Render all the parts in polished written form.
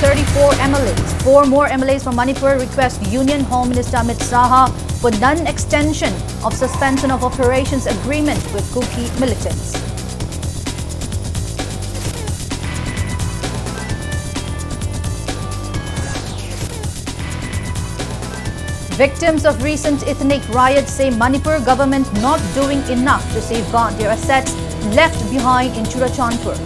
34 MLAs. 4 more MLAs from Manipur request Union Home Minister Amit Saha for non-extension of suspension of operations agreement with Kuki militants. Victims of recent ethnic riots say Manipur government not doing enough to safeguard their assets left behind in Churachandpur.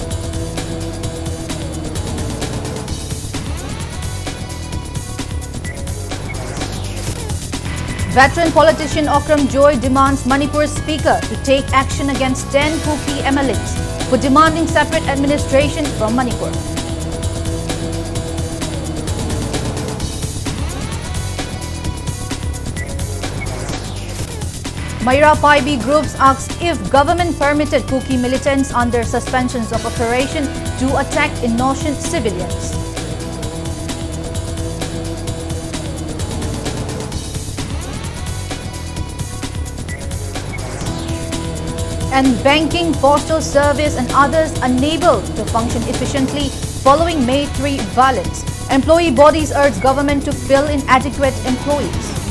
Veteran politician Okram Joy demands Manipur's speaker to take action against 10 Kuki MLAs for demanding separate administration from Manipur. Mayra Paibi groups asked if government permitted Kuki militants under suspensions of operation to attack innocent civilians. And banking, postal service and others unable to function efficiently following May 3 violence. Employee bodies urge government to fill in adequate employees.